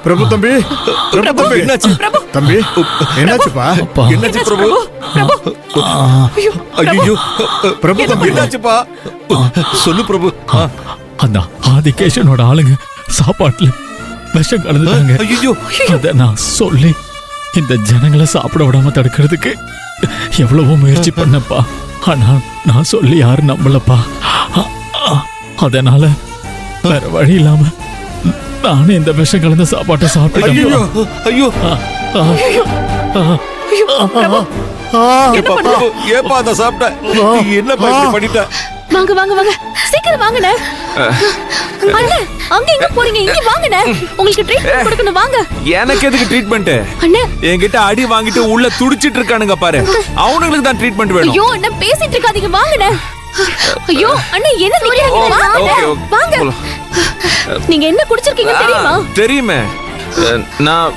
பிரபு தம்பி, பிரபு தம்பி, என்னாச்சு தம்பி? என்னாச்சுப்பா? என்னாச்சு பிரபு? ஐயோ பிரபு தம்பி, என்னாச்சுப்பா? சொல்லு பிரபு. அந்த ஆதிகேஷனோட ஆளுங்க சாப்பாட்டுல விஷம் கலந்துட்டாங்க. ஐயோ அத நான் சொல்லி இந்த ஜனங்களை சாப்பிட விடாம தடுக்கிறதுக்கு எவ்வளவோ முயற்சி பண்ணப்பா. ஆனா நான் சொல்லி யாரும் நம்பலப்பா. அதனால வேற வழி இல்லாம நானே இந்த விஷம் கலந்த சாப்பாட்டை சாப்பிட்டேன். ஐயோ ஏப்பா அத சாப்பிட்ட? என்ன பண்ணிட்ட? வாங்க வாங்க வாங்க, சீக்கிரம் வாங்கண்ணே. அண்ணே, அங்க எங்க போறீங்க? இங்க வாங்கண்ணே, உங்களுக்கு ட்ரீட்மெண்ட் கொடுக்கணும். வாங்க. எனக்கு எதுக்கு ட்ரீட்மெண்ட்? அண்ணே, என்கிட்ட அடி வாங்கிட்டு உள்ள துடிச்சிட்டு இருக்கானுங்க பாரு, அவனுங்களுக்கு தான் ட்ரீட்மெண்ட் வேணும். ஐயோ அண்ணே, பேசிட்டு இருக்காதீங்க, வாங்கண்ணே. ஐயோ அண்ணே, என்ன நிக்கிறீங்க? வாங்க. நீங்க என்ன குடிச்சிருக்கீங்க தெரியுமா? தெரியுமே, நான்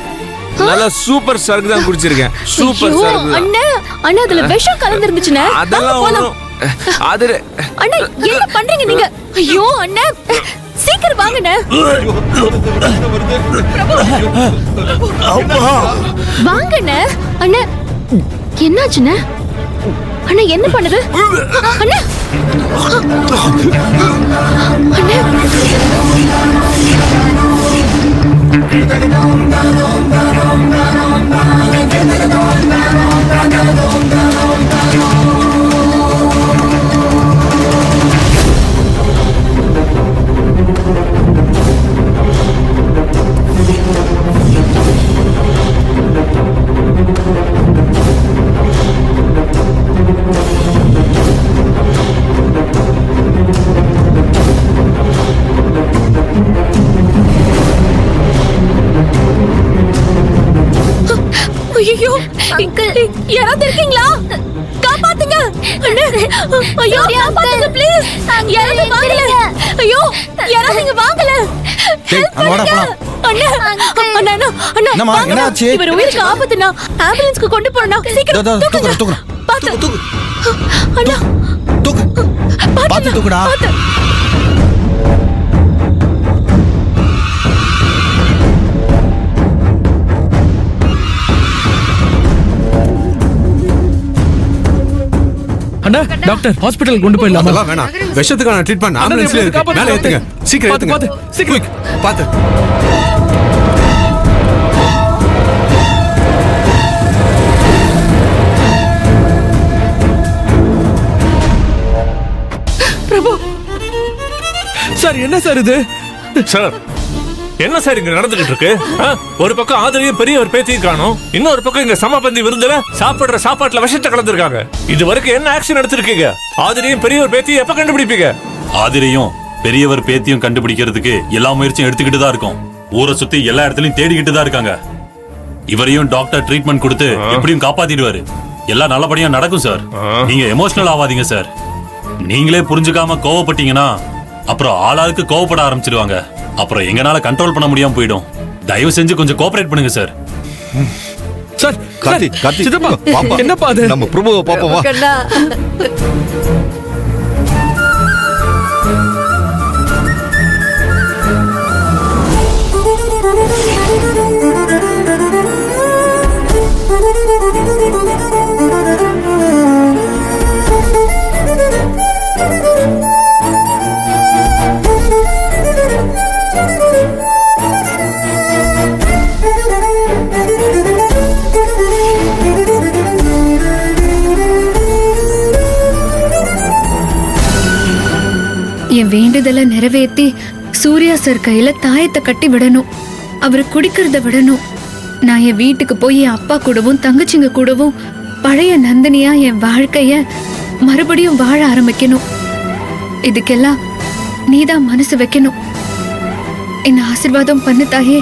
நல்ல சூப்பர் சரக்கு தான் குடிச்சிருக்கேன். சூப்பர் சரக்கு. அண்ணே அண்ணே, அதுல விஷம் கலந்திருந்துச்சுனே. அதெல்லாம் அது அண்ணே, என்ன பண்றீங்க நீங்க? ஐயோ அண்ணே, சீக்கிரம் வாங்கண்ணே. வாங்கண்ணே. அண்ணே, என்னாச்சுண்ணே? அண்ணே, என்ன பண்ணுது? அண்ணே அண்ணே, ஐயோ, யாராவது இருக்கீங்களா? காப்பாத்துங்க. அண்ணே, ஐயோ காப்பாத்துங்க ப்ளீஸ். யாராவது வாங்கல. ஐயோ, யாராவது இங்க வாங்கல. அண்ணே அண்ணா அண்ணா, என்னாச்சு? இவர் உயிருக்கு ஆபத்துனா, ஆம்புலன்ஸ்க்கு கொண்டு போறேனா? சீக்கிரம் தூக்குங்க. பாத்து அண்ணா, பாத்து தூக்குடா. அண்ணா, டாக்டர் ஹாஸ்பிடல் கொண்டு போயிடலாமா? அதெல்லாம் வேணாம். விஷத்துக்கான ட்ரீட்மெண்ட் ஆம்புலன்ஸ்ல இருக்கு. மேலே ஏத்துங்க. சீக்கிரம் ஏத்துங்க. சீக்கிரம் பாத்து. பிரபு சார், என்ன சார் இது? சார், என்ன சார் இங்க நடந்துகிட்டு இருக்கு? ஒரு பக்கம் ஆதரவையும் பெரிய ஒரு பேத்தியும் காணும், இன்னொரு பக்கம் இங்க சமபந்தி விருந்துல சாப்பிடுற சாப்பாட்டுல விஷத்தை கலந்துருக்காங்க. இது வரைக்கும் என்ன ஆக்ஷன் எடுத்திருக்கீங்க? ஆதரையும் பெரிய ஒரு பேத்தியும் எப்ப கண்டுபிடிப்பீங்க? ஆதிரையும் பெரியவர் பேத்தியும் கண்டுபிடிக்கிறதுக்கு எல்லா முயற்சியும் எடுத்துக்கிட்டு தான் இருக்கும். ஊரை சுத்தி எல்லா இடத்துலயும் தேடிக்கிட்டு தான் இருக்காங்க. இவரையும் டாக்டர் ட்ரீட்மெண்ட் கொடுத்து எப்படியும் காப்பாத்திடுவாரு. எல்லாம் நல்லபடியா நடக்கும் சார். நீங்க எமோஷனல் ஆகாதீங்க சார். நீங்களே புரிஞ்சுக்காம கோவப்பட்டீங்கன்னா அப்புறம் ஆளாளுக்கு கோவப்பட ஆரம்பிச்சிடுவாங்க. அப்புறம் எங்கனால கண்ட்ரோல் பண்ண முடியாம போயிடும். தயவு செஞ்சு கொஞ்சம் கோஆபரேட் பண்ணுங்க சார். சார், கார்த்தி, சித்தப்பா, என்னப்பா அது? நம்ம பிரபுவை பாப்போம் வா. என் வேண்டுதலை நிறைவேற்றி சூர்யா சார் கையில தாயத்தை கட்டி விடணும். அவரு குடிக்கிறத விடணும். நான் என் வீட்டுக்கு போய் என் அப்பா கூடவும் தங்கச்சிங்க கூடவும் பழைய நந்தினியா என் வாழ்க்கைய மறுபடியும் வாழ ஆரம்பிக்கணும். இதுக்கெல்லாம் நீதான் மனசு வைக்கணும். என்ன ஆசீர்வாதம் பண்ணு தாயே.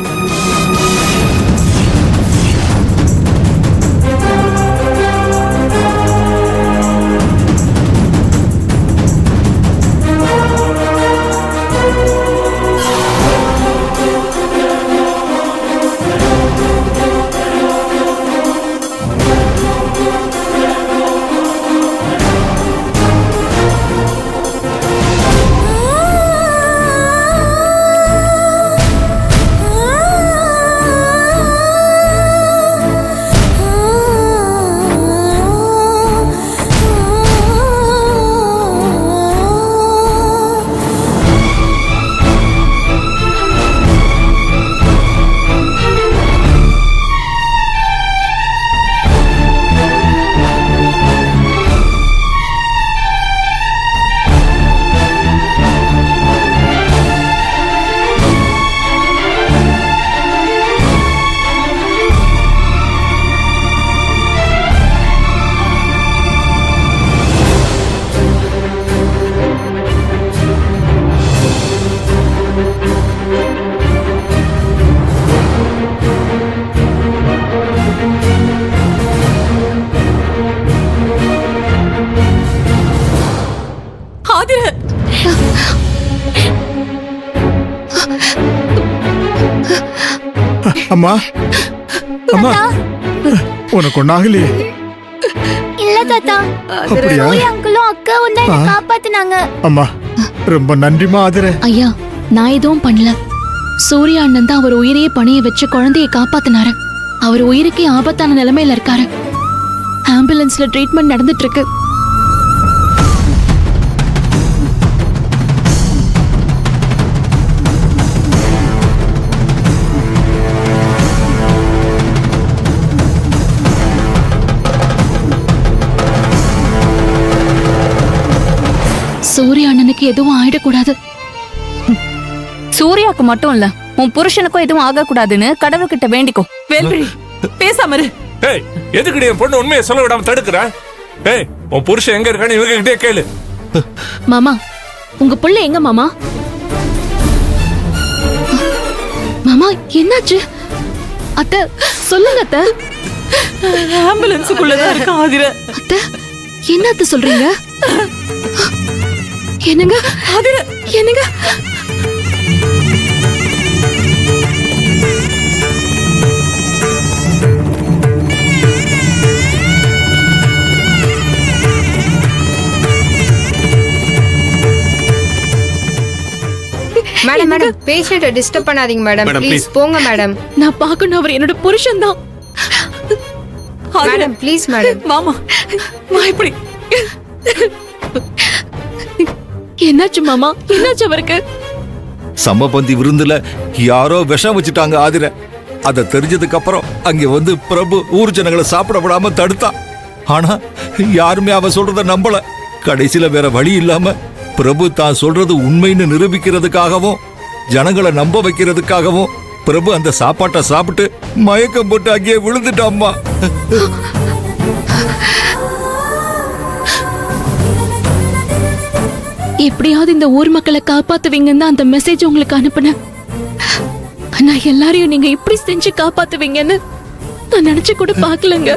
அம்மா அம்மா உனக்கு ஒன்னாகலையே? இல்ல தாத்தா, அப்படியா? அங்கிளும் அக்காவும் தான் என்னை காப்பாத்துனாங்க. அம்மா ரொம்ப நன்றிமா ஆதிர. ஐயா, நான் எதுவும் பண்ணல. சூர்யா அண்ணன் தான் அவர் உயிரையே பணைய வச்சு குழந்தையை காப்பாத்தினாரு. அவர் உயிருக்கே ஆபத்தான நிலைமையில இருக்காரு. ஆம்புலன்ஸ்ல ட்ரீட்மெண்ட் நடந்துட்டு இருக்கு. சூர்யா அண்ணனுக்கு எதுவும் ஆயிடக்கூடாது. சூர்யாக்கு மட்டும் இல்ல, உன் புருஷனுக்கும் எதுவும் ஆகக்கூடாதுன்னு கடவுள்கிட்ட வேண்டிக்கோ. வேல்விழி, பேசாம இரு. ஏய், எதுக்குடி என் பொண்ணு உண்மையை சொல்ல விடாம தடுக்கிற? ஏய், உன் புருஷன் எங்க இருக்கான்னு இவங்க கிட்டே கேளு. மாமா, உங்க புள்ள எங்க மாமா? மாமா என்னாச்சு? அத்தை சொல்லுங்க அத்தை. ஆம்புலன்ஸுக்குள்ளதான் இருக்க ஆதிர. அத்தை என்ன அத்தை சொல்றீங்க? என்னங்க ஆதிர, என்னங்க? மேடம் மேடம் பேஷண்ட்டை டிஸ்டர்ப் பண்ணாதீங்க மேடம். Madam, please please. போங்க மேடம். நான் பார்க்கணும், அவர் என்னோட புருஷன் தான். Madam please madam. மாமா இப்படி என்னாச்சு மாமா? என்னாச்சு அவருக்கு? சமபந்தி விருந்துல யாரோ விஷம் வச்சுட்டாங்க ஆதிர. அத தெரிஞ்சதுக்கு அப்புறம் அங்க வந்து பிரபு ஊர் ஜனங்களை சாப்பிட விடாம தடுத்தான். ஆனா யாருமே அவ சொல்றத நம்பல. கடைசியில வேற வழி இல்லாம பிரபு தான் சொல்றது உண்மைன்னு நிரூபிக்கிறதுக்காகவும் ஜனங்களை நம்ப வைக்கிறதுக்காகவும் பிரபு அந்த சாப்பாட்டை சாப்பிட்டு மயக்கம் போட்டு அங்கேயே விழுந்துட்டாம்மா. எப்படியாவது இந்த ஊர் மக்களை காப்பாத்துவீங்கன்னு தான் அந்த மெசேஜ் உங்களுக்கு அனுப்புனேன். நான் எல்லாரையும் நீங்க இப்படி செஞ்சு காப்பாத்துவீங்கன்னு நான் நினைச்சு கூட பார்க்கலங்க.